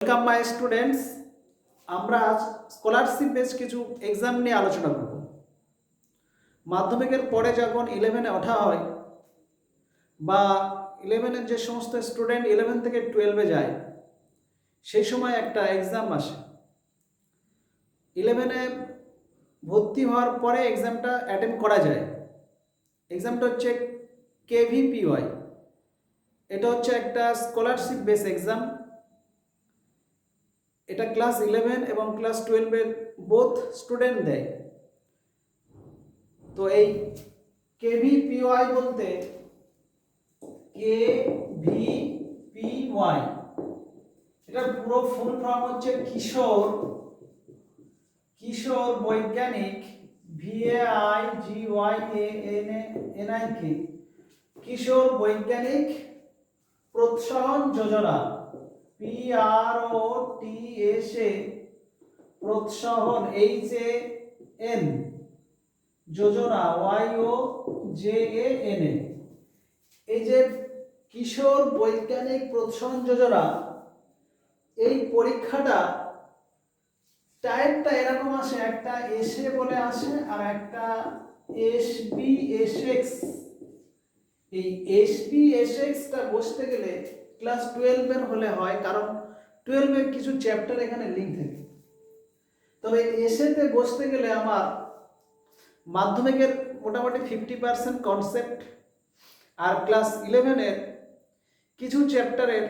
Welcome my students. আমরা আজ scholarship base কিছু এক্সাম নিয়ে আলোচনা করব। মাধ্যমিকের পরে যখন 11-এ ওঠা হয় বা 11-এর যে সমস্ত স্টুডেন্ট 11 থেকে 12-এ যায়, সেই সময় একটা এক্সাম আসে। 11-এ ভর্তি হওয়ার পরে এক্সামটা অ্যাটেম্প করা যায়। এক্সামটা হচ্ছে KVPY। এটা হচ্ছে একটা স্কলারশিপ বেস এক্সাম। এটা ক্লাস 11 এবং ক্লাস 12-এর বোথ স্টুডেন্ট দেয়। তো এই KVPY বলতে KVPY এটার পুরো ফুল ফর্ম হচ্ছে কিশোর বৈজ্ঞানিক VAIGYANIK কিশোর বৈজ্ঞানিক প্রোৎসাহন যোজনা PROTSA প্রোৎসাহন HAN যোজনা YOJANA। এই যে কিশোর বৈজ্ঞানিক প্রোৎসাহন যোজনা, এই পরীক্ষাটা টাইপটা এরকম আসে, একটা এসএ বলে আসে আর একটা SBSX। এই SBSXটা বসতে গেলে ক্লাস 12-এর হলে হয়, কারণ 12-এর কিছু চ্যাপ্টার এখানে লিঙ্ক থাকে। তবে এসএতে বসতে গেলে আমার মাধ্যমিকের মোটামুটি 50% কনসেপ্ট আর ক্লাস 11-এর কিছু চ্যাপ্টারের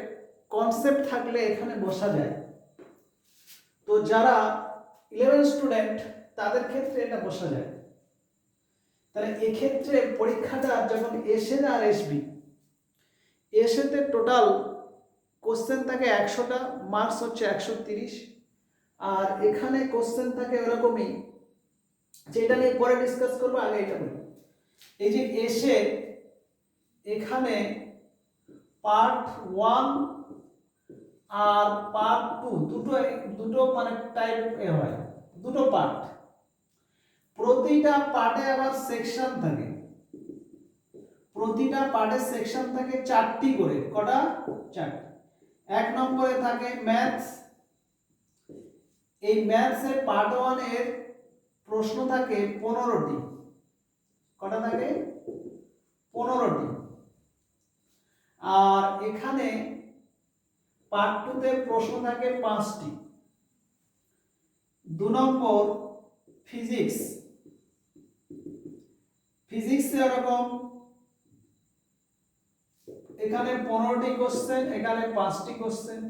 কনসেপ্ট থাকলে এখানে বসা যায়। তো যারা 11 স্টুডেন্ট তাদের ক্ষেত্রে এটা বসা যায়। তাহলে এক্ষেত্রে পরীক্ষাটা যখন এসএ আর এসবি, এসএতে টোটাল কোশ্চেন থাকে 100টা, মার্কস হচ্ছে 130। আর এখানে কোশ্চেন থাকে ওরকমই, যেটা নিয়ে পরে ডিসকাস করবো, আগে এটা বলি। এই যে এসে এখানে পার্ট 1 আর পার্ট 2 দুটো মানে টাইপ হয়, দুটো পার্ট। প্রতিটা পার্টে আবার সেকশন থাকে, প্রতিটা পার্টে সেকশন থাকে 4টি করে। কটা? 4টি। 1 নম্বরে থাকে ম্যাথস। এই ম্যাথসের পার্ট 1 এর প্রশ্ন থাকে 15টি। কটা থাকে? 15টি। আর এখানে পার্ট 2 তে প্রশ্ন থাকে 5টি। 2 নম্বর ফিজিক্স। ফিজিক্সে এরকম এখানে 15টি কোশ্চেন, এখানে 5টি কোশ্চেন।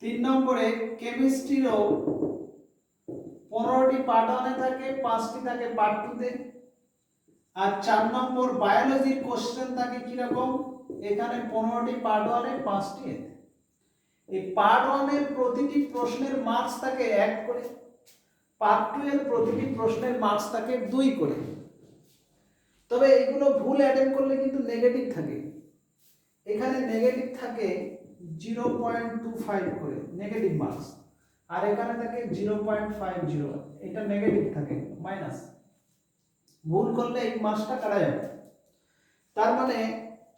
3 নম্বরে কেমিস্ট্রিরও 15টি পার্ট 1 এ থাকে, 5টি থাকে পার্ট 2 তে। আর 4 নম্বর বায়োলজির কোশ্চেন থাকে কি রকম, এখানে 15টি পার্ট 1 এ, 5টি এতে। এই পার্ট 1 এর প্রতিটি প্রশ্নের মার্কস থাকে 1 করে, পার্ট 2 এর প্রতিটি প্রশ্নের মার্কস থাকে 2 করে। তবে এগুলো ভুল অ্যাটেম্প করলে কিন্তু নেগেটিভ থাকে। এখানে নেগেটিভ থাকে 0.25 করে নেগেটিভ মার্কস, আর এখানে থাকে 0.50। এটা নেগেটিভ থাকে, মাইনাস। ভুল করলে এই মার্কসটা কাটা যাবে। তার মানে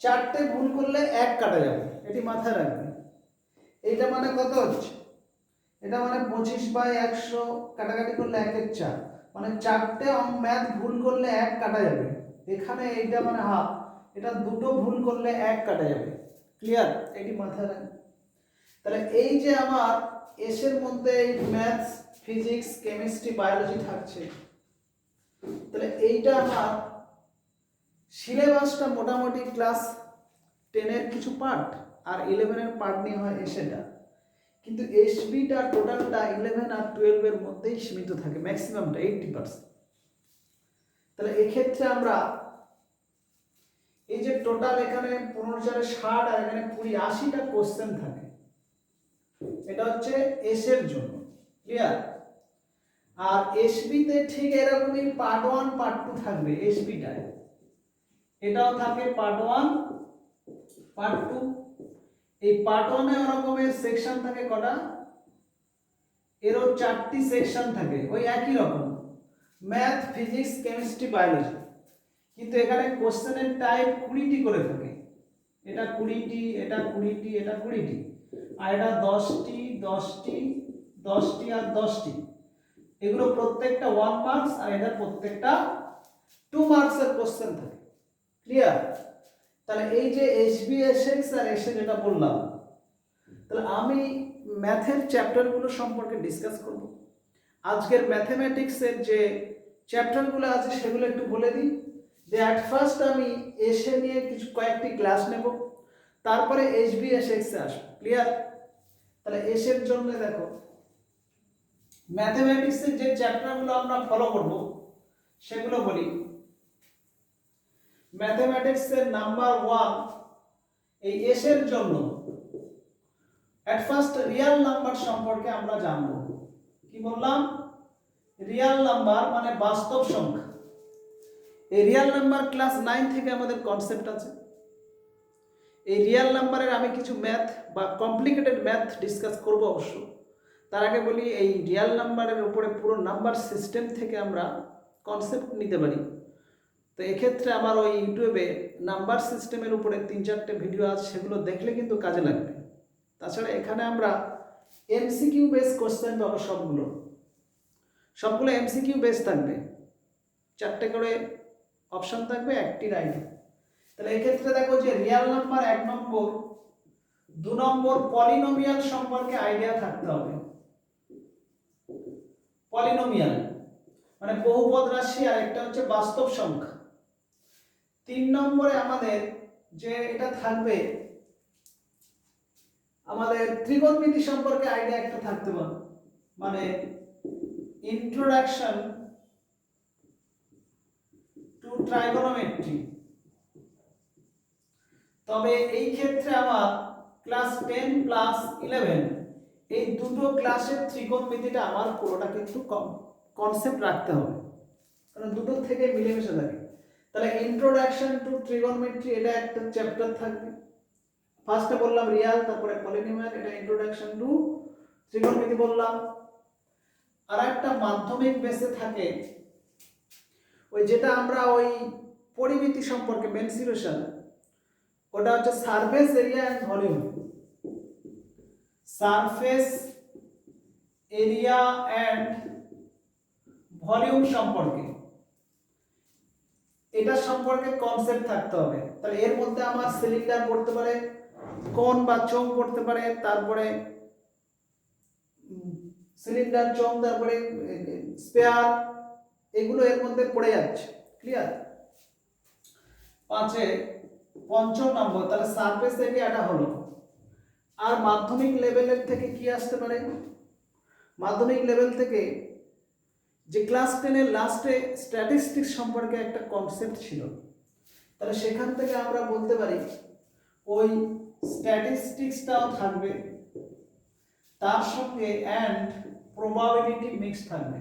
4টে ভুল করলে 1 কাটা যাবে, এটি মাথায় রাখবেন। এইটা মানে কত হচ্ছে? এটা মানে 25/100 কাটাকাটি করলে 1-এর 4, মানে 4টে ম্যাথ ভুল করলে 1 কাটা যাবে। এখানে এইটা মানে হাফ, এটা দুটো ভুল করলে 1 কাটা যাবে। ক্লিয়ার? এটি মাথায় রাখবেন। তাহলে এই যে আমার এস এর মধ্যে এই ম্যাথস, ফিজিক্স, কেমিস্ট্রি, বায়োলজি থাকছে, তাহলে এইটা আমার সিলেবাসটা মোটামুটি ক্লাস 10 এর কিছু পার্ট আর 11 এর পার্ট নিয়ে হয় এসএটা। কিন্তু এসবিটা টোটালটা 11 আর 12 এর মধ্যেই সীমিত থাকে, ম্যাক্সিমামটা 80%। তাহলে এই ক্ষেত্রে আমরা এই যে টোটাল এখানে 15×4=60 আর এখানে 20-80টা কোশ্চেন থাকে, এটা হচ্ছে এস এর জন্য। ক্লিয়ার? আর এসবি তে ঠিক এরকমই পার্ট 1 পার্ট 2 থাকবে। এসবিটায় এটাও থাকে পার্ট 1 পার্ট 2। এই পার্ট 1 এ ওরকমের সেকশন থাকে কটা? এরও 4টি সেকশন থাকে, ওই একই রকম, ম্যাথ, ফিজিক্স, কেমিস্ট্রি, বায়োলজি। কিন্তু এখানে কোশ্চেনের টাইপ 20টি করে থাকে। এটা 20টি, এটা 20টি, এটা 20টি। আর এটা 10টি 10টি 10টি আর 10টি, এগুলো প্রত্যেকটা 1 মার্কস আর এটা প্রত্যেকটা 2 মার্কসের কোশ্চেন থাকে। ক্লিয়ার? তাহলে এই যে HBSX আর এসে যেটা বললাম, তাহলে আমি ম্যাথের চ্যাপ্টারগুলো সম্পর্কে ডিসকাস করব। আজকের ম্যাথমেটিক্সের যে চ্যাপ্টারগুলো আছে সেগুলো একটু বলে দিই। যে অ্যাট ফার্স্ট আমি এসে নিয়ে কিছু কয়েকটি ক্লাস নেব, তারপরে HBSX এ আসবো। ক্লিয়ার? তাহলে এসের জন্য দেখো ম্যাথমেটিক্সের যে চ্যাপ্টারগুলো আমরা ফলো করব সেগুলো বলি। ম্যাথমেটিক্সের নাম্বার 1 এই এসের জন্য অ্যাট ফার্স্ট রিয়েল নাম্বার সম্পর্কে আমরা জানব। কি বললাম? রিয়েল নাম্বার মানে বাস্তব সংখ্যা। এই রিয়েল নাম্বার ক্লাস 9 থেকে আমাদের কনসেপ্ট আছে। এই রিয়েল নাম্বারের আমি কিছু ম্যাথ বা কমপ্লিকেটেড ম্যাথ ডিসকাস করব অবশ্য। তার আগে বলি এই রিয়েল নাম্বারের উপরে পুরো নাম্বার সিস্টেম থেকে আমরা কনসেপ্ট নিতে পারি। তো এক্ষেত্রে আমার ওই ইউটিউবে নাম্বার সিস্টেমের উপরে 3-4টে ভিডিও আছে, সেগুলো দেখলে কিন্তু কাজে লাগবে। তাছাড়া এখানে আমরা এমসিকিউ বেস কোশ্চেন পাবো, সবগুলো এমসিকিউ বেস থাকবে, 4টে করে অপশন থাকবে, একটি রাইট। তাহলে এক্ষেত্রে দেখো যে রিয়েল নাম্বার 1 নম্বর, 2 নম্বর পলিনোমিয়াল সম্পর্কে আইডিয়া থাকতে হবে। পলিনোমিয়াল মানে বহুপদ রাশি, আর একটা হচ্ছে বাস্তব সংখ্যা। 3 নম্বরে আমাদের যে এটা থাকবে, আমাদের ত্রিকোণমিতি সম্পর্কে আইডিয়া একটা থাকতে পারে, মানে ইন্ট্রোডাকশন টু ট্রাইগোনোমেট্রি। তবে এই ক্ষেত্রে আমার ক্লাস 10 প্লাস 11 এই দুটো ক্লাসের ত্রিকোণমিতিটা আমার পুরোটা কিন্তু কনসেপ্ট রাখতে হবে, কারণ দুটো থেকে মিলেমিশে থাকে। তাহলে ইন্ট্রোডাকশন টু ট্রিগোনোমেট্রি এটা একটা চ্যাপ্টার থাকবে। ফার্স্টে বললাম রিয়াল, তারপরে পলিনোমিয়াল, এটা ইন্ট্রোডাকশন টু ট্রিগোনোমেট্রি বললাম। আর একটা মাধ্যমিক বেসে থাকে ওই যেটা আমরা ওই পরিমিতি সম্পর্কে মেনসুরেশন, ওটা হচ্ছে surface area and volume. Surface area and volume সম্পর্কে, এটা সম্পর্কে কনসেপ্ট থাকতে হবে। তাহলে এর মধ্যে আমার সিলিন্ডার পড়তে পারে, কোণ বা চোঙ পড়তে পারে, তারপরে সিলিন্ডার, চোঙ, তারপরে স্পেয়ার, এগুলো এর মধ্যে পড়ে যাচ্ছে। ক্লিয়ার? 5 নম্বর তাহলে সারফেস এরিয়াটা হলো। আর মাধ্যমিক লেভেলের থেকে কি আসতে পারে? মাধ্যমিক লেভেল থেকে যে ক্লাস 10 এর লাস্টে স্ট্যাটিস্টিক্স সম্পর্কে একটা কনসেপ্ট ছিল, তাহলে সেখান থেকে আমরা বলতে পারি ওই স্ট্যাটিস্টিক্সটাও থাকবে, তার সঙ্গে এন্ড প্রবাবিলিটি মিক্স থাকবে।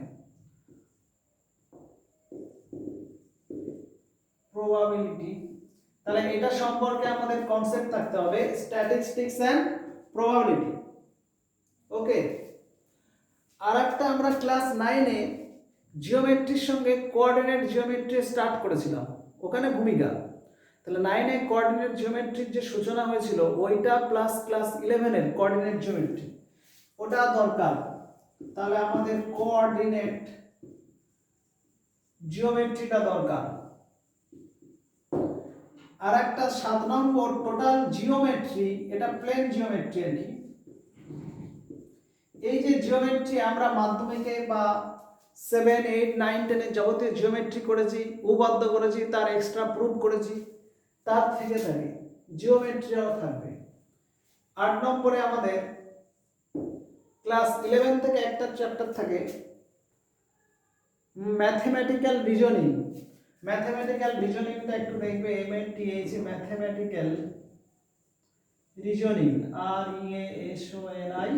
প্রবাবিলিটি, তাহলে এটা সম্পর্কে আমাদের কনসেপ্ট থাকতে হবে, স্ট্যাটিস্টিক্স এন্ড প্রবাবিলিটি। ওকে। আর একটা আমরা ক্লাস 9 এ জিওমেট্রির সঙ্গে কোঅর্ডিনেট জিওমেট্রি স্টার্ট করেছিলাম, ওখানে ভূমিকা। তাহলে 9 এ কোঅর্ডিনেট জিওমেট্রির যে সূচনা হয়েছিল ওইটা প্লাস ক্লাস 11 এর কোঅর্ডিনেট জিওমেট্রি, ওটা দরকার। তাহলে আমাদের কোঅর্ডিনেট জিওমেট্রিটা দরকার। আর একটা 7 নম্বর টোটাল জিওমেট্রি, এটা প্লেন জিওমেট্রি আর কি। এই যে জিওমেট্রি আমরা মাধ্যমিকে বা 7, 8, 9, 10 এর যাবতীয় জিওমেট্রি করেছি, উপপাদ্য করেছি, তার এক্সট্রা প্রুফ করেছি, তার থেকে থাকে জিওমেট্রিও থাকবে। 8 নম্বরে আমাদের ক্লাস 11 থেকে একটা চ্যাপ্টার থাকে ম্যাথমেটিক্যাল রিজনিং। ম্যাথমেটিক্যাল রিজনিংটা একটু দেখবে, MATH, mathematical reasoning, REASONING।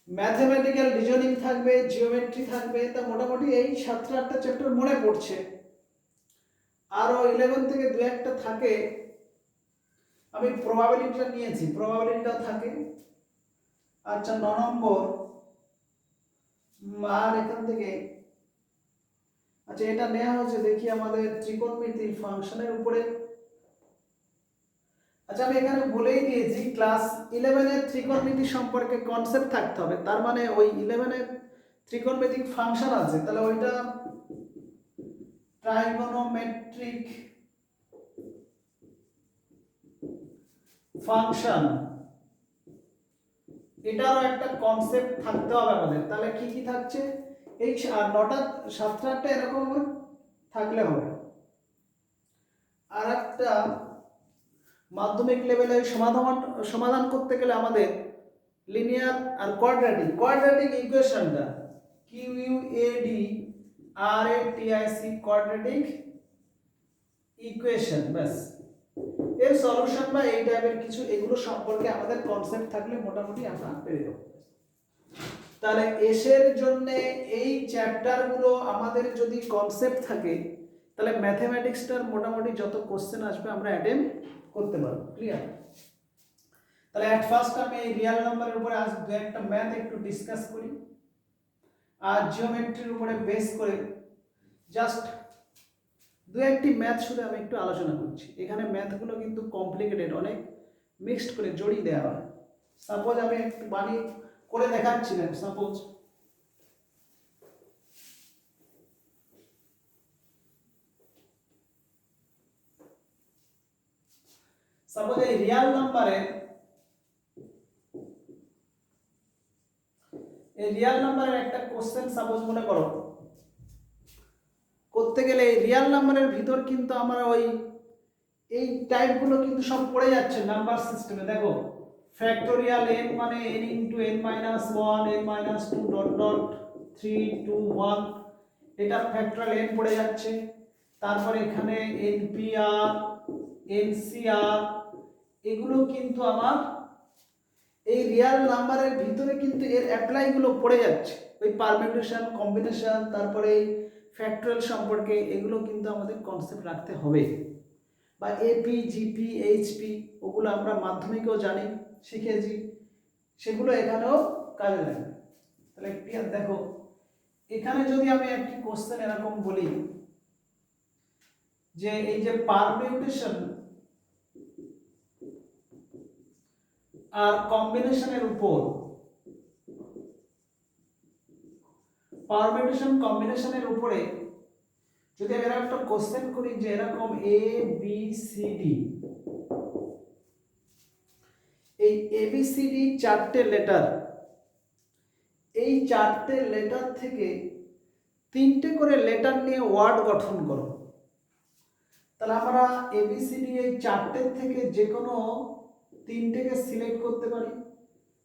Mathematical reasoning থাকবে, জিওমেট্রি থাকবে। তা মোটামুটি এই 7-8টা চ্যাপ্টার মনে পড়ছে। আরও 11 থেকে 2-1টা থাকে, আমি প্রবাবিলিটিটা নিয়েছি, প্রবাবিলিটিটা থাকে। আচ্ছা 9 নম্বর, আর এখান থেকে আচ্ছা এটা নেওয়া হচ্ছে, দেখি আমাদের ত্রিকোণমিতির ফাংশনের উপরে। আচ্ছা, আমি এখানে বলেই দিয়েছি ক্লাস 11 এর ত্রিকোণমিতি সম্পর্কে কনসেপ্ট থাকতে হবে। তার মানে ওই 11 এর ত্রিকোণমিতিক ফাংশন আছে, তাহলে ওইটা ট্রাইগোনোমেট্রিক ফাংশন, এটারও একটা কনসেপ্ট থাকতে হবে আমাদের। তাহলে কি কি থাকছে, এই 9টা 7টা 8টা এরকম থাকলে হবে। আর একটা মাধ্যমিক লেভেলে সমাধান করতে গেলে আমাদের লিনিয়ার আর কোয়াড্রেটিক ইকুয়েশনটা QUADRATIC কোয়াড্রেটিক ইকুয়েশন, ব্যাস এর সলিউশন বা এই টাইপের কিছু এগুলো সম্পর্কে আমাদের কনসেপ্ট থাকলে মোটামুটি আমরা পেরে যাব। তাহলে এসের জন্য এই চ্যাপ্টারগুলো আমাদের যদি কনসেপ্ট থাকে, তাহলে ম্যাথমেটিক্সটার মোটামুটি যত কোশ্চেন আসবে আমরা অ্যাটেম্প করতে পারবো। ক্লিয়ার? তাহলে এট ফার্স্ট আমি এই রিয়েল নাম্বারের উপরে আজ দু একটা ম্যাথ একটু ডিসকাস করি, আর জিওমেট্রির উপরে বেস করে জাস্ট দু একটি ম্যাথ শুধু আমি একটু আলোচনা করছি। এখানে ম্যাথগুলো কিন্তু কমপ্লিকেটেড, অনেক মিক্সড করে জড়িয়ে দেওয়া হয়। সাপোজ আমি একটু বানিয়ে করে দেখাচ্ছি না, সাপোজ এই রিয়েল নাম্বারের একটা কোশ্চেন সাপোজ মনে করো করতে গেলে এই রিয়েল নাম্বারের ভিতর কিন্তু আমরা ওই এই টাইপগুলো কিন্তু সব পড়ে যাচ্ছে নাম্বার সিস্টেমে। দেখো ফ্যাক্টোরিয়াল n মানে n into n minus 1 n minus 2 dot dot 3 2 1, এটা ফ্যাক্টোরিয়াল n পড়ে যাচ্ছে। তারপরে এখানে npr ncr এগুলো কিন্তু আমার এই রিয়েল নাম্বারের ভিতরে কিন্তু এর অ্যাপ্লাই গুলো পড়ে যাচ্ছে। ওই পারমিউটেশন কম্বিনেশন তারপরে ফ্যাক্টোরিয়াল সম্পর্কে এগুলো কিন্তু আমাদের কনসেপ্ট রাখতে হবে। বা এপি জিপি এইচপি ওগুলো আমরা মাধ্যমিকেও জানি, শিখেছি, সেগুলো এখানেও কাজে লাগবে। তাহলে ক্লিয়ার? দেখো এখানে যদি আমি একটি কোশ্চেন এরকম বলি যে এই যে পারমিউটেশন আর কম্বিনেশনের উপর, পারমিউটেশন কম্বিনেশনের উপরে যদি আমি একটা কোশ্চেন করি যে এরকম এ বি সি ডি, এই এবিসিডি 4টে লেটার, এই 4টে লেটার থেকে 3টে করে লেটার নিয়ে ওয়ার্ড গঠন করো। তাহলে আমরা এবিসিডি এই 4টের থেকে যে কোনো 3টেকে সিলেক্ট করতে পারি,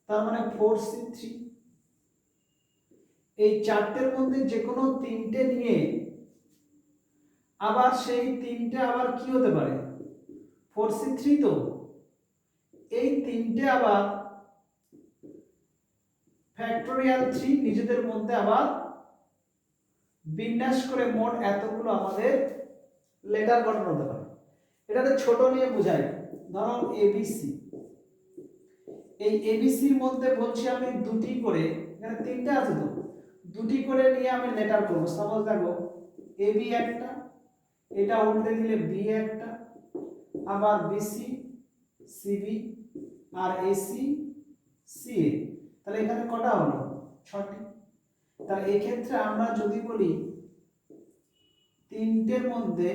তার মানে 4C3। এই 4টের মধ্যে যে কোনো 3টে নিয়ে আবার সেই 3টে আবার কি হতে পারে, 4C3 তো এই 3টে আবার ফ্যাক্টোরিয়াল 3 নিজেদের মধ্যে আবার বিন্যাস করে মোট এতগুলো আমাদের লেটার গঠন হতে পারে। এটাতে ছোট নিয়ে বোঝাই, ধরো এবিসি, এই এবিসির মধ্যে বলছি আমি দুটি করে, এখানে 3টে আছে তো, দুটি করে নিয়ে আমি লেটার করব। সাপোজ দেখো এবি একটা, এটা উল্টে দিলে বি একটা, আবার বিসি সিবি আর এসি সিএ, তাহলে এখানে কটা হলো, 6টি। তাহলে এই ক্ষেত্রে আমরা যদি বলি 3টের মধ্যে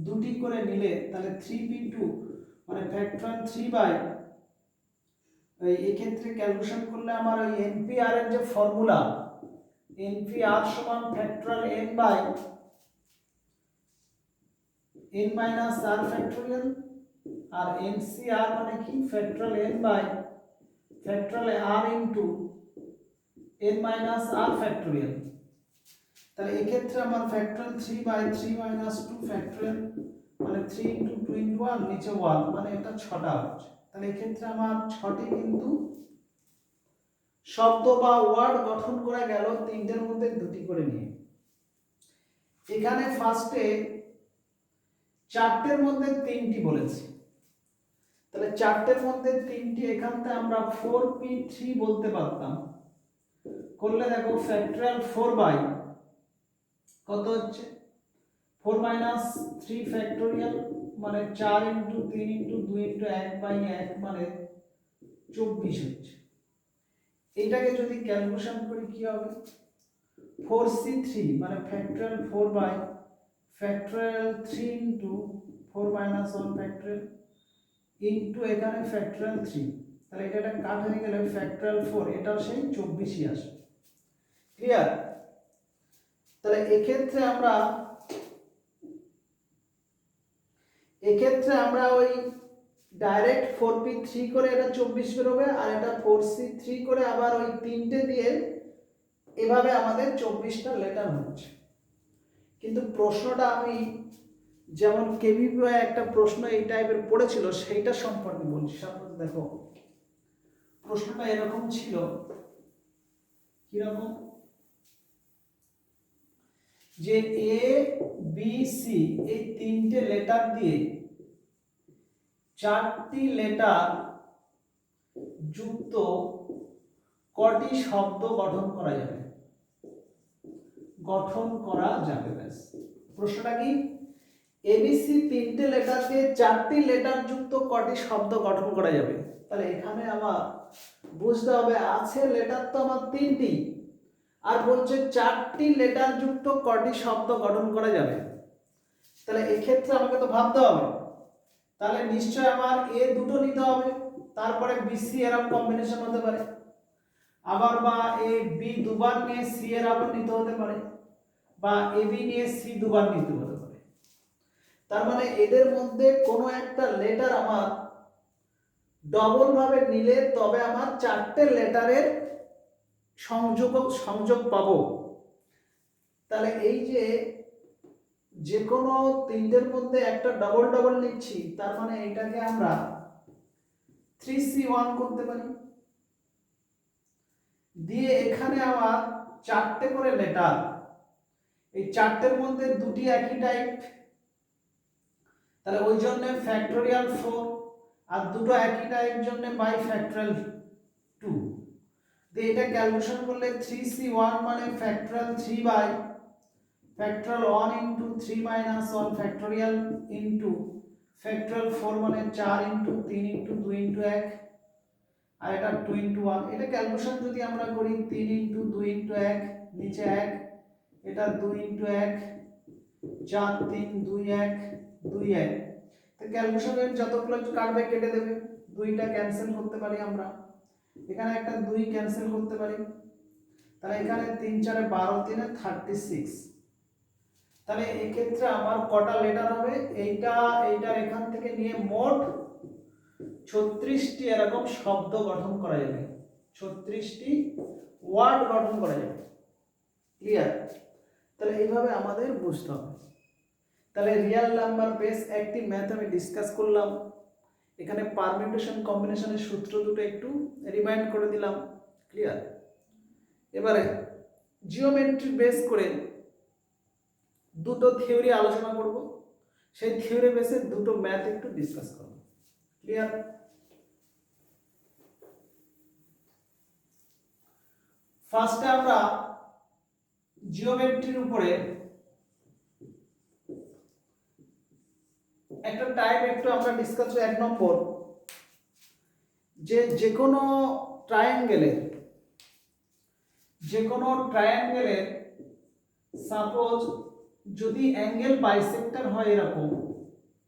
দুটি করে নিলে তাহলে 3p2 মানে ফ্যাক্টরাল 3 বাই এই ক্ষেত্রে ক্যালকুলেশন করলে আমার ওই npr এর যে ফর্মুলা npr সমান factorial n by n minus r factorial, আর ncr মানে কি factorial n by factorial r into n minus r factorial. তাহলে এই ক্ষেত্রে আমার ফ্যাক্টরাল 3 বাই 3 মাইনাস 2 ফ্যাক্টরাল মানে 3 ইনটু 2 ইনটু 1 নিচে 1 মানে এটা 6টা হচ্ছে। তাহলে এই ক্ষেত্রে আমার 6টি কিন্তু শব্দ বা ওয়ার্ড গঠন করা গেল 3টের মধ্যে দুটি করে নিয়ে। এখানে ফার্স্টে 4টের মধ্যে 3টি বলেছি, তাহলে 4টের মধ্যে 3টি এখানতে আমরা 4p3 বলতে পারতাম। করলে দেখো ফ্যাক্টরাল 4 বাই কত হচ্ছে 4 মাইনাস 3 ফ্যাক্টোরিয়াল মানে 4 ইন্টু 3 ইন্টু 2 ইন্টু 1/1 মানে 24 হচ্ছে। এটাকে যদি ক্যালকুলেশন করি কি হবে, 4c3 মানে factorial 4 by factorial 3 into 4 minus 1 factorial into এখানে ফ্যাক্টরিয়াল 3, তাহলে এটা কাট হয়ে গেলে ফ্যাক্টরিয়াল 4, এটাও সেই 24ই আসবে। ক্লিয়ার? তাহলে এক্ষেত্রে আমরা ওই ডাইরেক্ট 4p3 করে এটা 24 বেরোবে, আর এটা 4c3 করে আবার ওই তিনটে দিয়ে এভাবে আমাদের 24টা লেটার হচ্ছে। কিন্তু প্রশ্নটা আমি যেমন কেভিপিওয়ে একটা প্রশ্ন এই টাইপের পড়েছিল সেইটা সম্পর্কে বলছি। সাপোজ দেখো প্রশ্নটা এরকম ছিল, কিরকম যে এ বি সি এই তিনটে লেটার দিয়ে 4টি লেটার যুক্ত কটি শব্দ গঠন করা যাবে? ব্যাস প্রশ্নটা কি, এবিসি তিনটে লেটার দিয়ে 4টি লেটার যুক্ত কটি শব্দ গঠন করা যাবে? তাহলে এখানে আমার বুঝতে হবে আছে লেটার তো আমার 3টি, আর বলছে 4টি লেটার যুক্ত কটি শব্দ গঠন করা যাবে। তাহলে এক্ষেত্রে আমাকে তো ভাবতে হবে, তাহলে নিশ্চয় আমার এ দুটো নিতে হবে, তারপরে বিসি এরকম কম্বিনেশন হতে পারে, আবার বা এ বি দুবার নিয়ে সি এর আবার নিতে হতে পারে, বা এ বি নিয়ে সি দুবার নিতে হতে পারে। তার মানে এদের মধ্যে কোনো একটা লেটার আমার ডবল ভাবে নিলে তবে আমার 4টে লেটারের সংযোগ পাবো। তাহলে এই যে কোনো তিনটের মধ্যে একটা ডবল ডবল নিচ্ছি, তার মানে এটাকে আমরা 3c1 করতে পারি, দিয়ে এখানে আবার 4টে করে লেটার, এই 4টের মধ্যে দুটি একই টাইপ, তাহলে ওই জন্য ফ্যাক্টোরিয়াল 4, আর দুটো একই টাইপ জন্য বাই ফ্যাক্টোরিয়াল 2, দিয়ে এটা ক্যালকুলেশন করলে 3c1 মানে factorial 3 by factorial 1 into 3 minus 1 factorial into factorial 4 মানে 4 ইনটু 3 ইনটু 2 ইনটু 1, আর এটা 2 ইনটু 1। এটা ক্যালকুলেশন যদি আমরা করি 3 ইনটু 2 ইনটু 1 নিচে 1, এটা 2 ইনটু 1 4 3 2 1 2 1, তো ক্যালকুলেশনের যতগুলো কাটবে কেটে দেবে, 2টা ক্যান্সেল করতে পারি আমরা, এখানে একটা 2 ক্যান্সেল করতে পারি, তাহলে এখানে 3 4 12 3 36। তাহলে এই ক্ষেত্রে আমার কটা লেটার হবে, এইটার এখান থেকে নিয়ে মোট 36টি এরকম শব্দ গঠন করা যাবে, 36টি ওয়ার্ড গঠন করা যাবে। ক্লিয়ার? তাহলে এইভাবে আমাদের বুঝতে হবে। তাহলে রিয়েল নাম্বার বেস একটি ম্যাথ আমি ডিসকাস করলাম, এখানে পারমিউটেশন কম্বিনেশনের সূত্র দুটো একটু রিমাইন্ড করে দিলাম। ক্লিয়ার? এবারে জিওমেট্রি বেস করে দুটো থিওরি আলোচনা করব, সেই থিওরি বেসে দুটো ম্যাথ একটু ডিসকাস করব। ক্লিয়ার? ফার্স্টে আমরা জিওমেট্রির উপরে একটা টাইপ একটু আমরা ডিসকাস করব। 1 নম্বর, যে কোনো ট্রায়াঙ্গেলের সাপোজ যদি অ্যাঙ্গেল বাইসেক্টর হয় এরকম,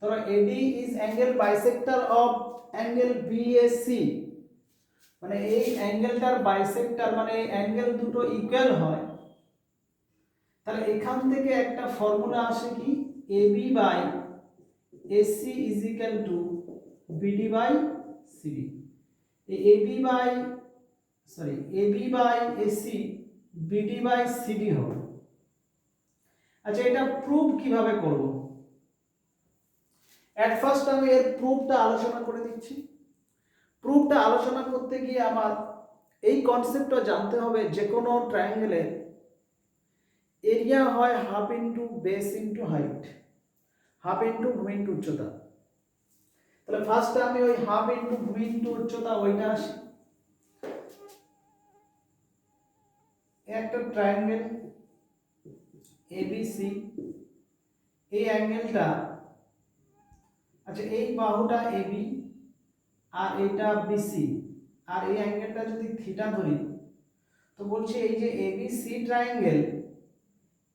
ধরো AD is angle bisector of angle BAC, মানে এই অ্যাঙ্গেলটার বাইসেক্টর মানে অ্যাঙ্গেল দুটো ইকুয়াল হয়, তাহলে এখান থেকে একটা ফর্মুলা আসে কি, AB by AC is equal to BD by CD. এই AB by AC BD by CD হবে। আচ্ছা, এটা প্রুফ কিভাবে করব? এট ফার্স্ট আমি এর প্রুফটা আলোচনা করে দিচ্ছি। প্রুফটা আলোচনা করতে গিয়ে আমার এই কনসেপ্টটা জানতে হবে, যে কোনো ট্রায়াঙ্গেলের এরিয়া হয় half into base into height, half into ভূমি ইন্টু উচ্চতা। তাহলে ফার্স্টে আমি ওই হাফ ইন্টু ভূমি ইন্টু উচ্চতা ওইটা আসি। একটা ট্রায়াঙ্গেল এবিসি, এই অ্যাঙ্গেলটা আচ্ছা, এই বাহুটা এবি আর এটা বিসি, আর এই অ্যাঙ্গেলটা যদি থিটা ধরি, তো বলছে এই যে এবিসি ট্রায়াঙ্গেল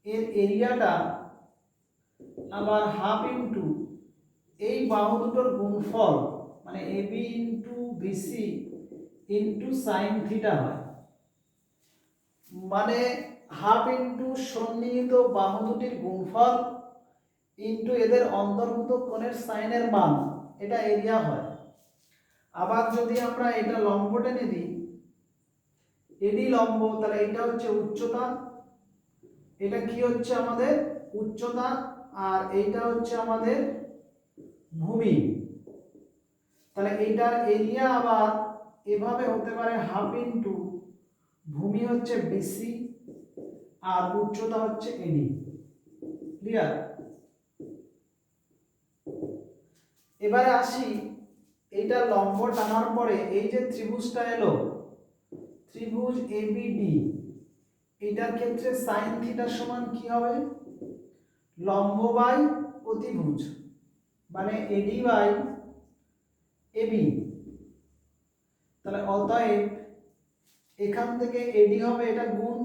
এর এরিয়াটা আবার হাফ ইনটু এই বাহু দুটোর গুণফল, মানে AB into BC into sine theta হয়। মানে হাফ ইনটু সন্নিহিত বাহু দুটির গুণফল ইনটু এদের অন্তর্ভুক্ত কোণের সাইনের মান, এটা এরিয়া হয়। আবার যদি আমরা এটা লম্ব টেনে দিই, এডি লম্ব, তাহলে এটা হচ্ছে উচ্চতা, এটা কি হচ্ছে আমাদের উচ্চতা, আর এইটা হচ্ছে আমাদের ভূমি। তাহলে এইটার এরিয়া আবার এভাবে হতে পারে হাফ ইনটু ভূমি হচ্ছে বিসি আর উচ্চতা হচ্ছে এডি। ক্লিয়ার? এবারে আসি, এইটা লম্ব টানার পরে এই যে ত্রিভুজটা এলো, ত্রিভুজ এবিডি, এটার ক্ষেত্রে সাইন থিটা সমান কি হবে? লম্ব বাই অতিভুজ, মানে এডি বাই এবি। তাহলে অতএব এখান থেকে এডি হবে, এটা গুণ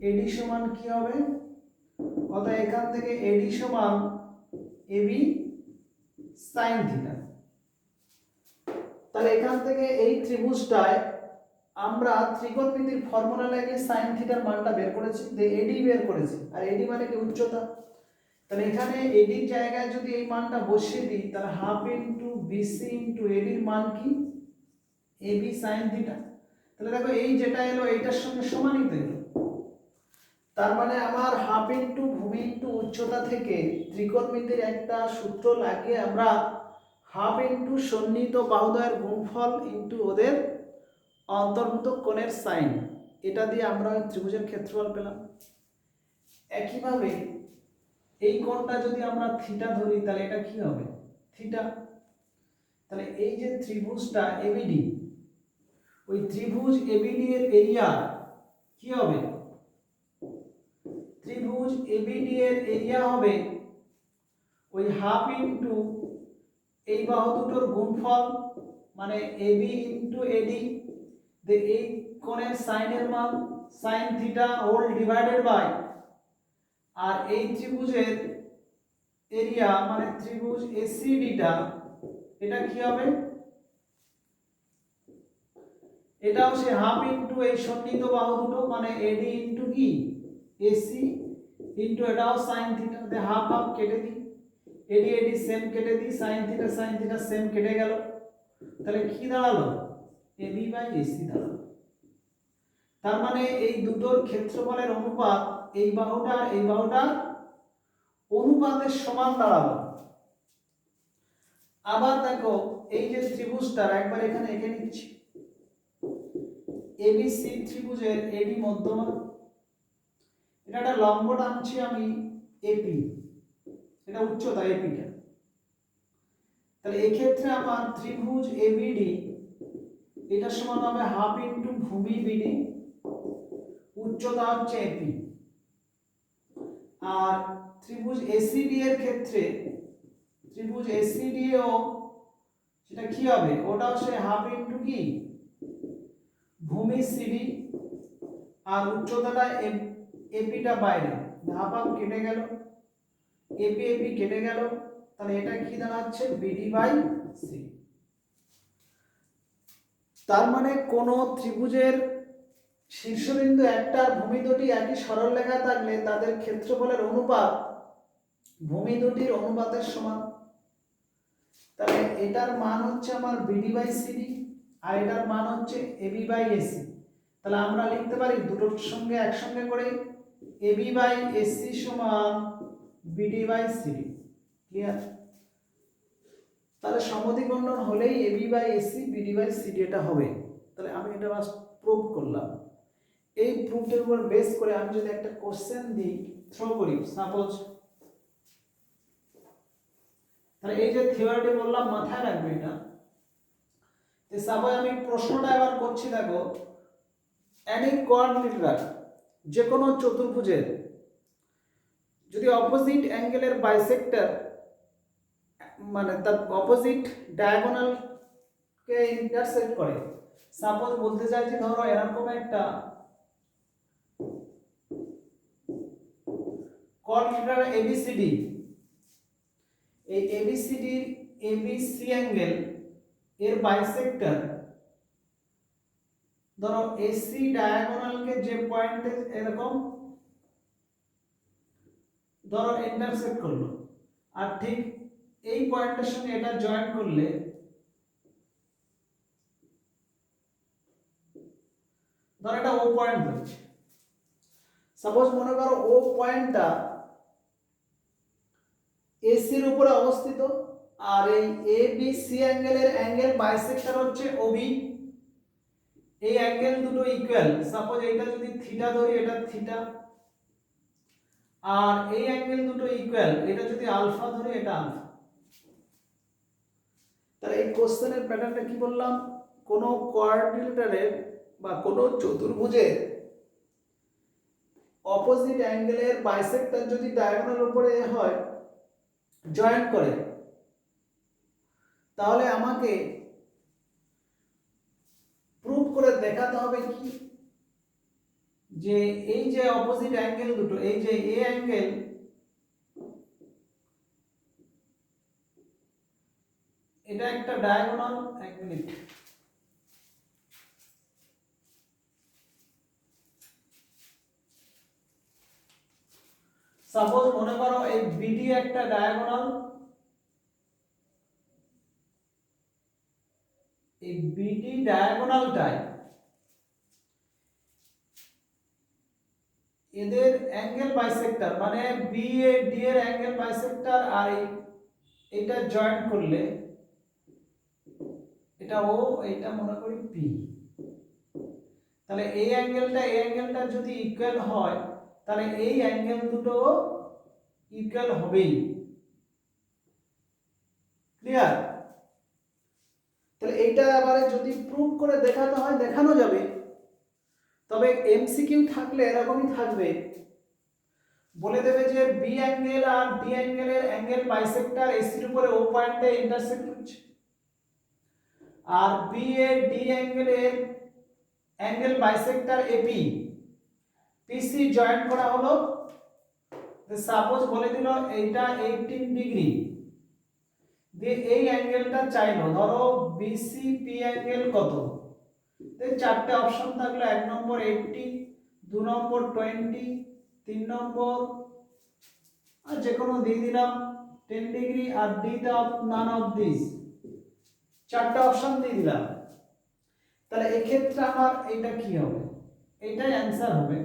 এডি সমান কি হবে? অতএব এখান থেকে এডি সমান এবি সাইন থিটা। তাহলে এখান থেকে এই ত্রিভুজটায় আমরা ত্রিকোণমিতির ফর্মুলা লাগিয়ে সাইন থিটার মানটা বের করেছি, এডি বের করেছি, আর এডি মানে কি উচ্চতা। তাহলে এখানে এডির জায়গায় যদি এই মানটা বসিয়ে দিই, তাহলে হাফ ইনটু বিসি ইনটু এডির মান কি? AB sine theta. তাহলে দেখো এই যেটা এলো এইটার সঙ্গে সমানই তো এলো। তার মানে আমার হাফ ইনটু ভূমি ইনটু উচ্চতা থেকে ত্রিকোণমিতির একটা সূত্র লাগিয়ে আমরা হাফ ইনটু সন্নিহিত বাহুদ্বয়ের গুণফল ইনটু ওদের অন্তর্ভুক্ত কোণের সাইন, এটা দিয়ে আমরা ত্রিভুজের ক্ষেত্রফল পেলাম। একইভাবে এই কোণটা যদি আমরা থিটা ধরি, তাহলে এটা কি হবে? থিটা। তাহলে এই যে ত্রিভুজটা এবিডি, ওই ত্রিভুজ এবিডি এর এরিয়া কি হবে? ত্রিভুজ এবিডি এর এরিয়া হবে ওই হাফ ইনটু এই বাহু দুটোর গুণফল, মানে এবি ইনটু এডি, এই কোণের সাইনের মান sine theta whole divided by, আর এই ত্রিভুজের এরিয়া মানে ত্রিভুজ এসিডিটা, এটা কি হবে? এটাও সে হাফ ইনটু এই সন্নিহিত বাহু দুটো, মানে এডি ইনটু কি এসি ইনটু এটাও সাইন থিটা, তে হাফ হাফ কেটে দিই, এডি এডি সেম কেটে দিই, সাইন থিটা সেম কেটে গেল। তাহলে কি দাঁড়ালো? এবি বাই এসি দাঁড়ালো। তার মানে এই দুটোর ক্ষেত্রফলের অনুপাত এই বাহুটা আর এই বাহুটার অনুপাতের সমান দাঁড়ালো। আবার দেখো এই যে ত্রিভুজটার একবার এখানে এঁকে নিচ্ছি, এবিসি ত্রিভুজের এডি মধ্যমা, এটা একটা লম্ব টানছি আমি এপি, এটা উচ্চতা এপিটা। তাহলে এই ক্ষেত্রে আমার ত্রিভুজ এবিডি এটা সমান হবে হাফ ইনটু ভূমি বিডি, উচ্চতা হচ্ছে এপি। আর ত্রিভুজ এসিডি এর ক্ষেত্রে ত্রিভুজ এসিডি ও সেটা কি হবে? ওটাও সে হাফ ইনটু কি ভূমি সিডি, আর উচ্চতাটা এপিটা বাইরে, হাফ হাফ কেটে গেল, এপি এপি কেটে গেল। তাহলে এটা কি দাঁড়াচ্ছে? BD by C. তার মানে কোন ত্রিভুজের শীর্ষবিন্দু একটা আর ভূমি দুটি একই সরল রেখা থাকলে তাদের ক্ষেত্রফলের অনুপাত ভূমি দুটির অনুপাতের সমান। তাহলে এটার মান হচ্ছে আমার বিডি বাই সিডি, আর এটার মান হচ্ছে এবি বাই এসি। তাহলে আমরা লিখতে পারি দুটোর সঙ্গে একসঙ্গে করে এবি বাই এসি সমান বিডি বাই সিডি। ক্লিয়ার? তাহলে সমদ্বিখণ্ডন হলেই AB by AC BD by CD এটা হবে। তাহলে আমি এটা বাস প্রুভ করলাম। এই প্রুফের উপর বেস করে আমি যদি একটা কোশ্চেন দিই, থ্রো করি, সাপোজ, তাহলে এই যে থিওরিটি বললাম মাথায় রাখবে এটা। যে সাপোজ আমি প্রশ্নটা এবার করছি, দেখো অ্যানি কোয়াড্রিলেটারাল যে কোনো চতুর্ভুজের যদি অপোজিট অ্যাঙ্গেলের বাইসেক্টর মানে তার অপোজিট ডায়াগোনাল কে ইন্টারসেক্ট করে। সাপোজ বলতে চাইছি ধরো এরকম একটা কনসিডার এবিসিডি, এই এবিসিডির এবিসি অ্যাঙ্গেল এর বাইসেক্টর ধরো এসি ডায়াগোনালকে যে পয়েন্টে এরকম ধরো ইন্টারসেক্ট করলো, আর ঠিক এই পয়েন্টের সঙ্গে এটা জয়েন করলে ধরো এটা ও পয়েন্ট হচ্ছে। সাপোজ মনে করো ও পয়েন্টটা এসির উপরে অবস্থিত, আর এই A B C অ্যাঙ্গেলের angle bisector হচ্ছে ওবি। এই অ্যাঙ্গেল দুটো ইকুয়াল, সাপোজ এইটা যদি থিটা ধরি এটা থিটা, আর এই অ্যাঙ্গেল দুটো ইকুয়াল, এটা যদি আলফা ধরি এটা আলফা। তাহলে এই কোশ্চেনের প্যাটার্নটা কি বললাম, কোন কোয়াড্রিলেটারের বা কোন চতুর্ভুজের অপোজিট অ্যাঙ্গেলের বাইসেক্টর যদি ডায়াগোনাল উপরে হয় জয়েন করে, তাহলে আমাকে প্রুভ করে দেখাতে হবে কি যে এই যে অপোজিট অ্যাঙ্গেল দুটো, এই যে এ অ্যাঙ্গেল এটা একটা ডায়াগোনাল। এক মিনিট, সাপোজ মনে করো এই বিডি একটা ডায়াগোনাল, এই বিডি ডায়াগোনালটাই এদের অ্যাঙ্গেল বাইসেক্টর, মানে বি এ ডি এর অ্যাঙ্গেল বাইসেক্টর, আর এটা জয়েন্ট করলে এটা ও, এটা মনে করি পি। তাহলে এই অ্যাঙ্গেলটা যদি ইকুয়াল হয় তাহলে এই অ্যাঙ্গেল দুটো ইকুয়াল হবেই। ক্লিয়ার? তাহলে এইটা এবারে যদি প্রুভ করে দেখাতে হয় দেখানো যাবে, তবে এমসিকিউ থাকলে এরকমই থাকবে, বলে দেবে যে বি অ্যাঙ্গেল আর ডি অ্যাঙ্গেলের অ্যাঙ্গেল বাইসেক্টর এসির উপরে ও পয়েন্টে ইন্টারসেক্ট হচ্ছে, আর বি এ ডি অ্যাঙ্গেলের angle bisector AP PC join করা হলো। সাপোজ বলে দিল এইটা 18 ডিগ্রি দিয়ে এই অ্যাঙ্গেলটা চাইলো, ধরো বিসি পি অ্যাঙ্গেল কত, এই চারটে অপশন থাকলো, 1 নম্বর 80, 2 নম্বর 20, 3 নম্বর আর যে কোনো দিয়ে দিলাম 10 ডিগ্রি, আর ডি দাও নান অফ দিস, চারটে অপশন দিয়ে দিলাম। তাহলে এই ক্ষেত্রে আমার এটা কি হবে, এটাই অ্যান্সার হবে।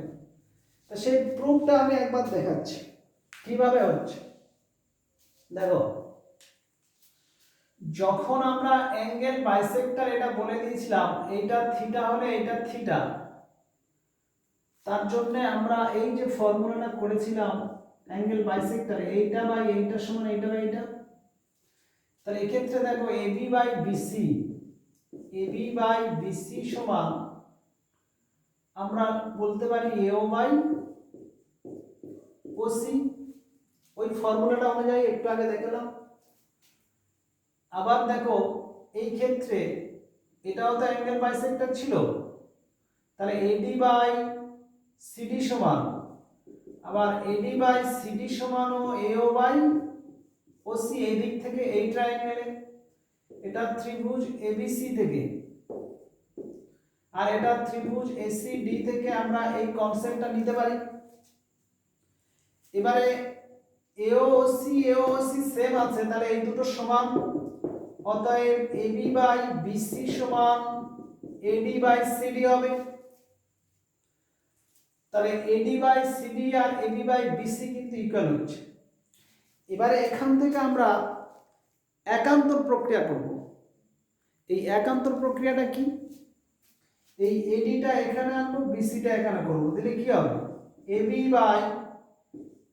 তো সেই প্রুফটা আমি একবার দেখাচ্ছি কিভাবে হচ্ছে। দেখো, যখন আমরা অ্যাঙ্গেল বাইসেক্টর এটা বলে দিয়েছিলাম এইটা থিটা হলে এটা থিটা, তার জন্য আমরা এই যে ফর্মুলাটা করেছিলাম অ্যাঙ্গেল বাইসেক্টর, এইটা বাই এইটা সমান এইটা বাই এইটা। তাহলে এই ক্ষেত্রে দেখো এবি বাই বিসি সমান আমরা বলতে পারি এও বাই ওসি, ওই ফর্মুলাটা অনুযায়ী একটু আগে দেখালাম। আবার দেখো এই ক্ষেত্রে এটাও তো অ্যাঙ্গেল বাইসেক্টর ছিল, তাহলে এডি বাই সিডি সমান, আবার এডি বাই সিডি সমান ও এও বাই ওসি, এই দিক থেকে এই ট্রায়াঙ্গেলে এটা ত্রিভুজ এবিসি থেকে, আর এটা ত্রিভুজ এসিডি থেকে আমরা এই কনসেপ্টটা নিতে পারি। এবারে এওসি সেম আছে, তাহলে এই দুটো সমান, অতএব এবি বাই বিসি সমান এডি বাই সিডি হবে। তাহলে এডি বাই সিডি আর এবি বাই বিসি কিন্তু ইকুয়াল হচ্ছে। এবারে এখান থেকে আমরা একান্তর প্রক্রিয়া করব। এই একান্তর প্রক্রিয়াটা কি, এই এডিটা এখানে আনবো, বিসিটা এখানে করব, দিলে কি হবে এবি বাই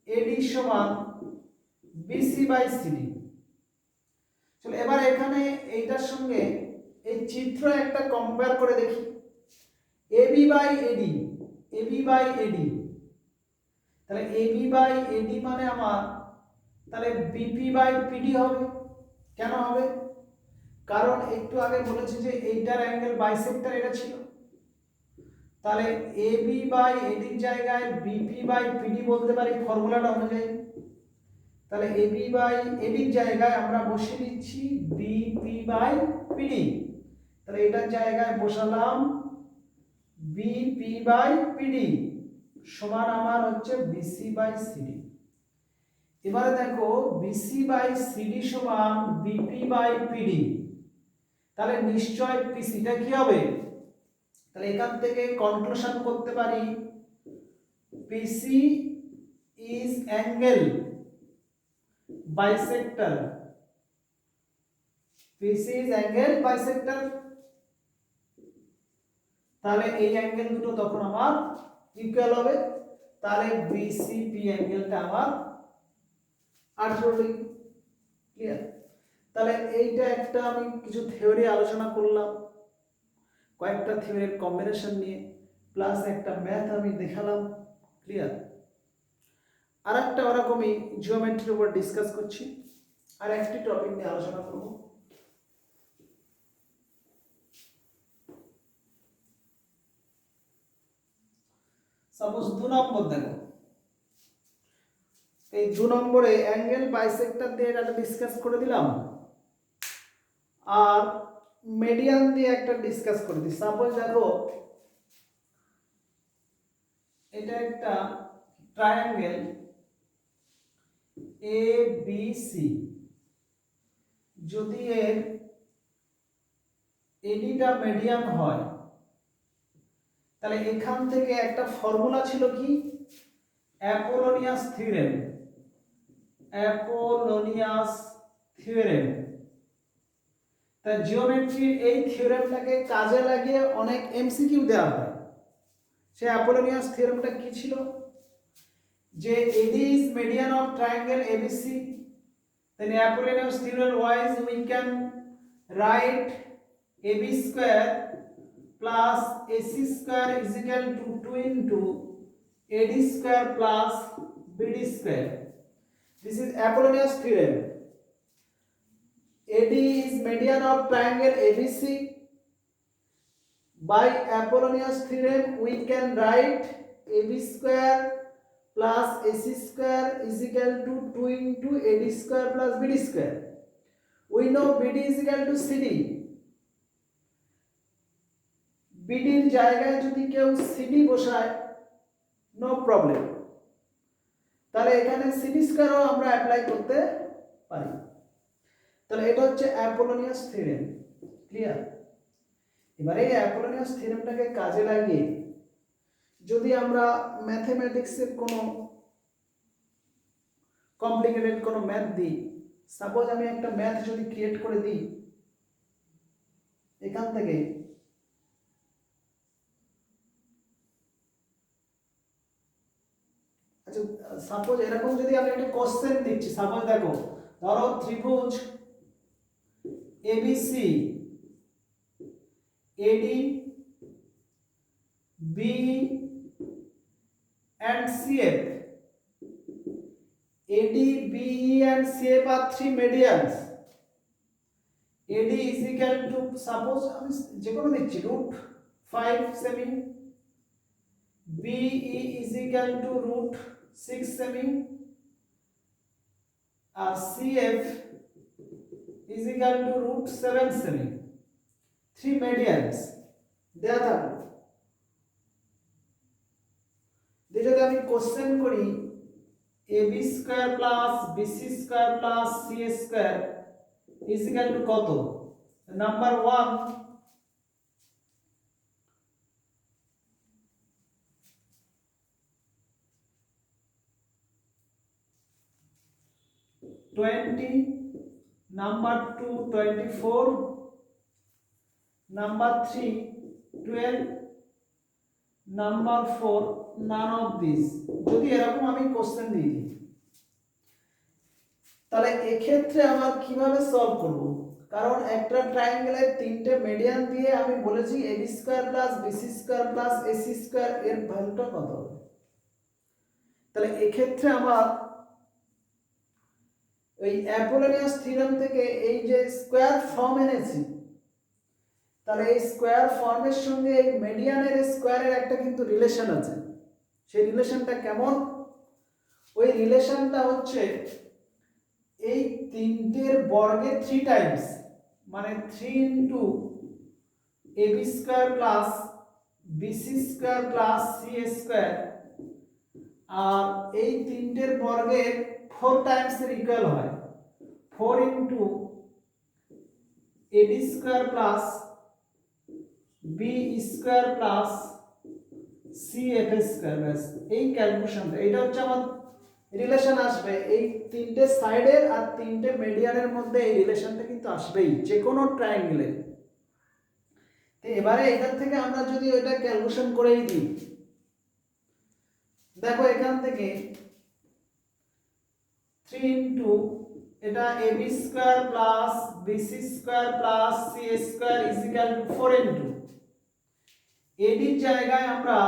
এডি সমান বিসি বাই সিডি। চলো এবার এখানে এইটার সঙ্গে এই চিত্র একটা কম্পেয়ার করে দেখি। এবি বাই এডি, তাহলে এবি বাই এডি মানে আমার তাহলে বিপি বাই পিডি হবে। কেন হবে? কারণ একটু আগে বলেছি যে এইটার অ্যাঙ্গেল বাইসেক্টর এটা ছিল, তাহলে এবি বাই এডির জায়গায় বিপি বাই পিডি বলতে পারি ফর্মুলাটা অনুযায়ী। তাহলে এবি বাই এডির জায়গায় আমরা বসিয়ে দিচ্ছি বিপি বাই পিডি। তাহলে এটার জায়গায় বসালাম বিপি বাই পিডি সমান আমার হচ্ছে বিসি বাই সিডি। এবারে দেখো বিসি বাই সিডি সমান বিপি বাই পিডি, তাহলে নিশ্চয় পিসিটা কি হবে? তাহলে এখান থেকে কনক্লুশন করতে পারি PC is angle bisector, PC is angle bisector. তাহলে এই অ্যাঙ্গেল দুটো তখন আমার ইকুয়াল হবে, তাহলে বিসিপি অ্যাঙ্গেলটা আমার 18 ডিগ্রি। ক্লিয়ার? তাহলে এইটা একটা আমি কিছু থিওরি আলোচনা করলাম, কয়েকটা থিওরির কম্বিনেশন নিয়ে, প্লাস একটা ম্যাথ আমি দেখালাম। ক্লিয়ার? আর একটা ওরকমই জিওমেট্রির উপর ডিসকাস করছি, আর একটি টপিক নিয়ে আলোচনা করব। সাপোজ 2 নম্বর দেখো, এই 2 নম্বরে অ্যাঙ্গেল বাইসেক্টর দিয়ে এটা ডিসকাস করে দিলাম, আর মিডিয়ান দিয়ে একটা ডিসকাস করে দিই। সাপোজ দেখো এটা একটা ট্রায়াঙ্গেল এ বি সি, যদি এর এডিটা মিডিয়ান হয়, তাহলে এখান থেকে একটা ফর্মুলা ছিল কি? অ্যাপোলোনিয়াস থিওরেম। অ্যাপোলোনিয়াস থিওরেম। তা জিওমেট্রির এই থিওরেমটাকে কাজে লাগিয়ে অনেক এমসিকিউ দেওয়া হয়। সে অ্যাপোলোনিয়াস থিওরেমটা কি ছিল? যে AD is median of triangle ABC, then Apollonius theorem wise we can write AB square plus AC square is equal to 2 into AD square plus BD square. This is Apollonius theorem. AD is median of triangle ABC. By Apollonius theorem we can write AB square plus AC square is equal to 2 into AD square plus BD square. We know BD is equal to CD. BD এর জায়গায় যদি কেউ CD বসায় no problem, তাহলে এখানে CD স্কয়ারও আমরা apply করতে পারি। তাহলে এটা হচ্ছে অ্যাপোলোনিয়াস থিওরেম। ক্লিয়ার? এবারে এই অ্যাপোলোনিয়াস থিওরেমটাকে কাজে লাগিয়ে যদি আমরা ম্যাথমেটিক্সের কোনো কমপ্লিকেটেড কোনো ম্যাথ দিই, সাপোজ আমি একটা ম্যাথ যদি ক্রিয়েট করে দিই এখান থেকে, আচ্ছা সাপোজ এরকম যদি আমি একটা কোশ্চেন দিচ্ছি, সাপোজ দেখো ধরো ত্রিভুজ ABC AD B and CF. AD, BE and CF are 3 medians. AD is equal to suppose আমি যে কোনো দিচ্ছি √5 সেমি, BE is equal to √6 সেমি, আর CF is equal to √7 সেমি। 3 medians দেয়া থাকবে। যদি আমি কোশ্চেন করি AB square plus BC square plus CA square is equal to কত? নাম্বার 1 20, নাম্বার 2 24, নাম্বার 3 12, নাম্বার 4 নান অফ দিস। যদি এরকম আমি কোশ্চেন দিই, তাহলে এক্ষেত্রে আমার কিভাবে সলভ করব? কারণ একটা ট্রায়াঙ্গেলের তিনটে মিডিয়ান দিয়ে আমি বলেছি AB square plus BC square plus AC square এর ভ্যালুটা কত হবে। তাহলে এক্ষেত্রে আমার ওই অ্যাপোলোনিয়াস থিওরেম থেকে এই যে স্কয়ার ফর্ম এনেছি, তাহলে এই স্কয়ার ফর্মের সঙ্গে এই মিডিয়ানের স্কয়ারের একটা কিন্তু রিলেশন আছে। সেই রিলেশনটা কেমন? ওই রিলেশনটা হচ্ছে এই তিনটের বর্গের 3 টাইমস, মানে 3 into AB square plus BC square plus C square, আর এই তিনটের বর্গের 4 টাইমস এর ইকুয়াল হয় 4 into AD square plus B square plus C F square. ব্যাস এই ক্যালকুলেশনটা, এটা হচ্ছে আমার রিলেশন আসবে এই তিনটে সাইডের আর তিনটে মিডিয়ানের মধ্যে। এই রিলেশনটা কিন্তু আসবেই যে কোনো ট্রায়াঙ্গেলে। তো এবারে এখান থেকে আমরা যদি ওইটা ক্যালকুলেশন করেই দিই, দেখো এখান থেকে 3 ইন্টু এটা AB square plus BC square plus C square is equal to 4 into এডির জায়গায় আমরা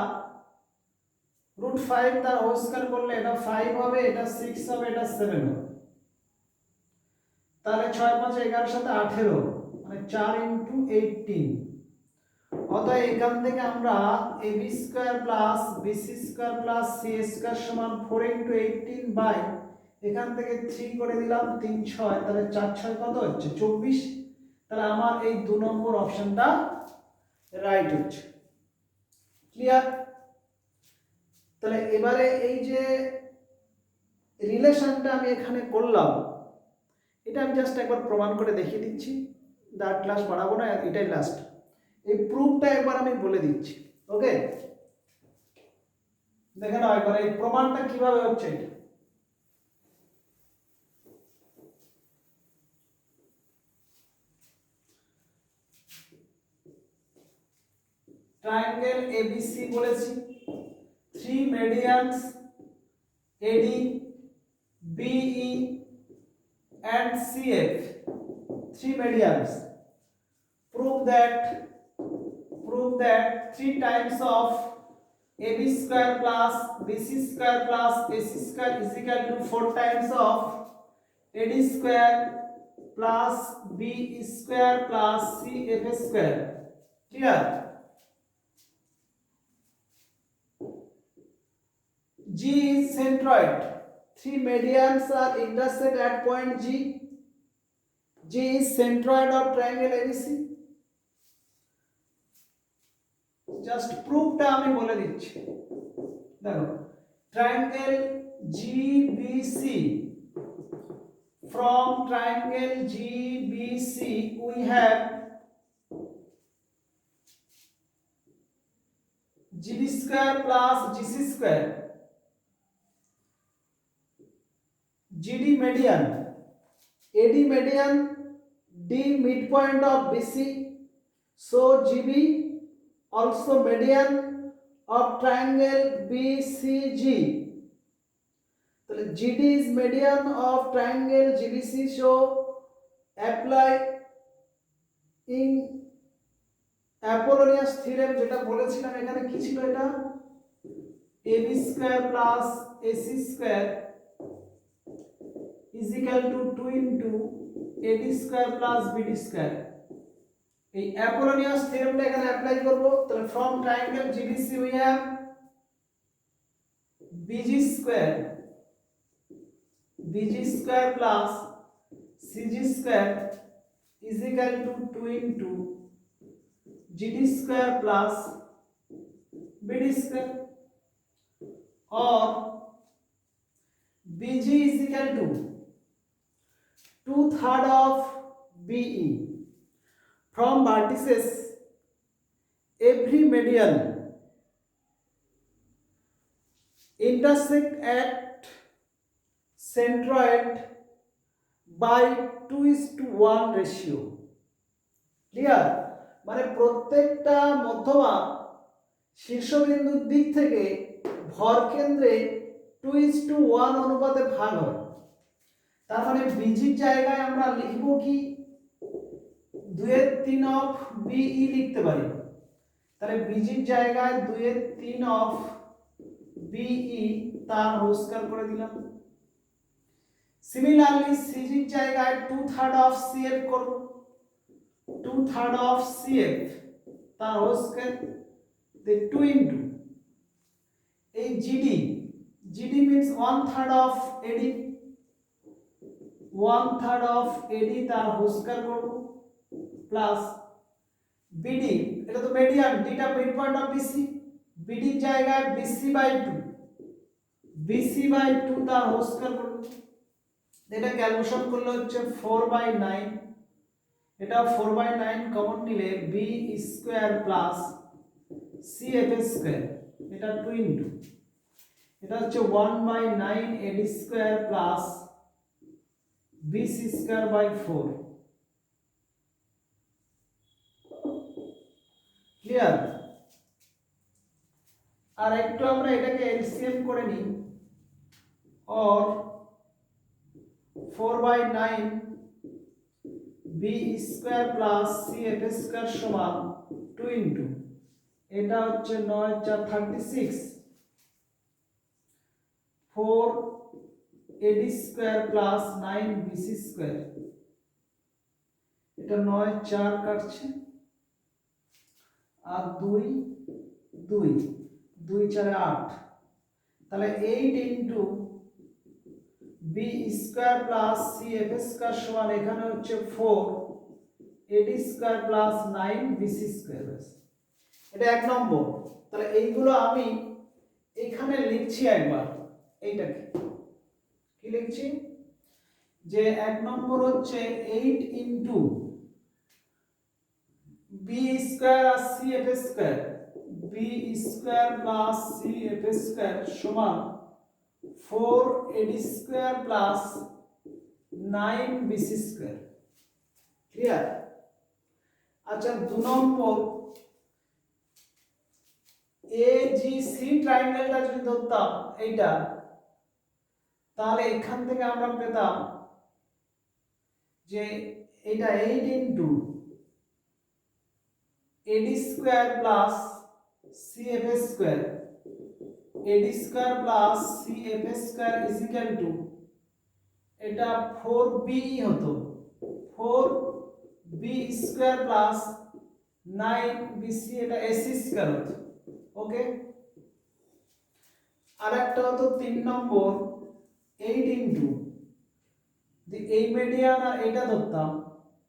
√5 তার হোল স্কয়ার করলে এটা 5 হবে, এটা 6 হবে, এটা 7 হবে। তাহলে 6 5 11 সাথে 18, মানে 4 ইন্টু 18। অতএব এখান থেকে আমরা AB square plus BC square plus C square সমান 4 ইন্টু 18 বাই এখান থেকে 3 করে দিলাম, 3 6, তাহলে 4 6 কত হচ্ছে 24। তাহলে আমার এই 2 নম্বর অপশনটা রাইট হচ্ছে। ক্লিয়ার? তাহলে এবারে এই যে রিলেশনটা আমি এখানে করলাম, এটা আমি জাস্ট একবার প্রমাণ করে দেখিয়ে দিচ্ছি, আর ক্লাস বাড়াবো না, এটাই লাস্ট। এই প্রুফটা একবার আমি বলে দিচ্ছি। ওকে, দেখে নাও একবার এই প্রমাণটা কিভাবে হচ্ছে। এটা ট্রায়াঙ্গেল এবিসি বলেছি, 3 medians AD BE and CF, 3 medians. Prove that 3 times of AB square plus BC square plus AC square is equal to 4 times of AD square plus BE square plus CF square. Clear? G is centroid. 3 medians are intersect at point G. G is centroid of triangle ABC. Just proof টা আমি বলে দিচ্ছি। দেখো, triangle GBC, from triangle GBC we have GB square plus GC square, GD median, AD median, D midpoint of BC, so GB also median of triangle BCG. So GD is median of triangle GBC, so apply in Apollonius theorem যেটা বলেছিলাম, এখানে কি ছিল? এটা AB square plus AC square is equal to 2 into AD square plus BD square. এই Apollonius থিওরেমটা এখানে apply করব। তাহলে from triangle GBC we have BG square plus CG square is equal to 2 into GD square plus BD square, or BG is equal to 2/3 of BE. From vertices every median intersect at centroid by 2:1 ratio. Clear? মানে প্রত্যেকটা মধ্যমা শীর্ষবিন্দুর দিক থেকে ভর কেন্দ্রে 2:1 অনুপাতে ভাগ হয়। তার মানে বিজির জায়গায় আমরা লিখব কি 2/3 অফ বিই লিখতে পারি। তাহলে বিজির জায়গায় 2/3 অফ বিই তার হোল স্কয়ার করে দিলাম। সিমিলারলি সিজির জায়গায় 2/3 অফ সিএফ করব, 2/3 অফ সিএফ তার হোল স্কয়ার, 2 ইনটু এই GD, GD means 1/3 of AD, 1/3 of AD তার হোল স্কয়ার করব, প্লাস বিডি, এটা তো মিডিয়ান, ডিটা মিড পয়েন্ট অফ বিসি, বিডির জায়গায় বিসি বাই 2, বিসি বাই 2 তার হোল স্কয়ার করব। এটা ক্যালকুলেশন করলে হচ্ছে 4/9, এটা 4/9 কমন নিলে B square plus C F square, এটা 2 ইনটু এটা হচ্ছে 1/9 AD square plus BC square by 4। Clear? আর একটু আমরা এটাকে এলসিএম করে নিই, और 4/9 B square plus C F square সমান 2 ইনটু এটা হচ্ছে 9 4 36, 4 AD square plus 9 BC square, এটা 9 4 কাটছে আর 2 2 2 4 8, তাহলে 8 into B square plus C F square সমান এখানে হচ্ছে 4 AD square plus 9 BC square. এটা এক নম্বর। তাহলে এইগুলো আমি এখানে লিখছি একবার, এইটাকে কি লিখছি, যে এক নম্বর হচ্ছে 8 ইনটু বি স্কয়ার আর C F square, B square plus C F square সমান 4 AD square plus 9 BC square. Clear? আচ্ছা, 2 নম্বর এজিসি ট্রায়াঙ্গেলটা যদি ধরতাম এইটা, তাহলে এখান থেকে আমরা পেতাম যে এটা 8 into AD square plus C F square, AD square plus C F square is equal to এটা 4বি হতো, 4বি স্কয়ার প্লাস 9বিসি, এটা এসি স্কয়ার হতো। ওকে, আরেকটা হতো 3 নম্বর 8 ইনটু এই মিডিয়ান আর এটা ধরতাম,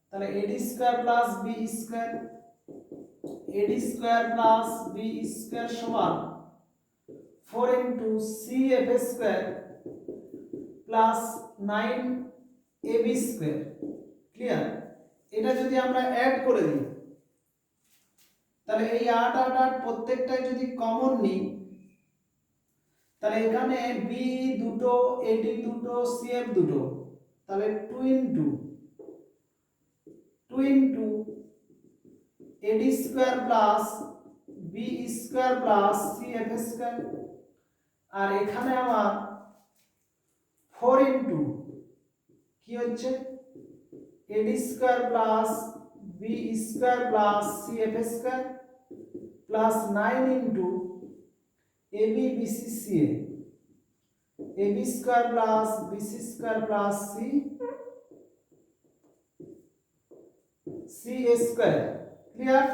তাহলে AD square plus B square, AD square plus B square সমান 4 into C F square plus 9 AB square. Clear? এটা যদি আমরা অ্যাড করে দিই, তাহলে এই 8 8 8 প্রত্যেকটাই যদি কমন নিই, তাহলে এখানে বি দুটো, এডি দুটো, সিএফ দুটো, তাহলে 2 into AD square plus B square plus CF square, আর এখানে আমার 4 ইনটু কি হচ্ছে AD square plus B square plus CF square plus 9 into AB BC CA, AB square plus BC square plus C square. Clear?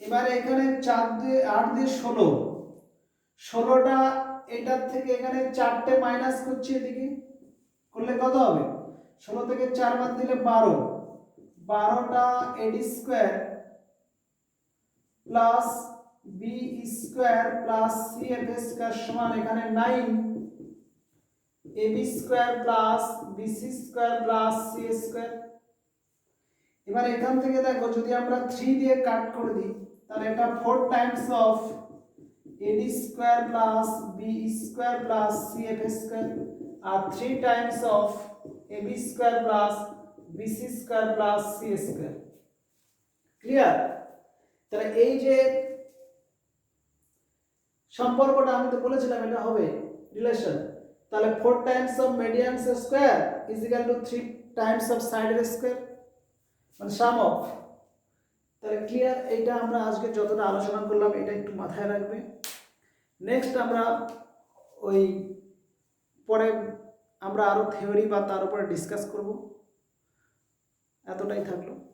এবারে এখানে 4 দিয়ে 8 দিয়ে 16, 16টা এটার থেকে এখানে 4টে মাইনাস করছি, এদিকে করলে কত হবে, 16 থেকে 4 বাদ দিলে 12, 12টা AD square plus B square plus C F square সমান এখানে 9 AB square plus BC square plus C square. এবার এখান থেকে দেখো, যদি আমরা 3 দিয়ে কাট করে দিই, তাহলে এটা 4 times of AD square plus B square plus C F square আর 3 times of AB square plus BC square plus C square. Clear? তাহলে এই যে সম্পর্কটা আমি তো বলেছিলাম এটা হবে রিলেশন, তাহলে 4 times of median square is equal two 3 times of সাইডের স্কয়ার, মানে সাম অফ। তাহলে ক্লিয়ার? এইটা আমরা আজকে যতটা আলোচনা করলাম এটা একটু মাথায় রাখবে। নেক্সট আমরা ওই পরে আমরা আরও থিওরি বা তার উপরে ডিসকাস করব। এতটাই থাকলো।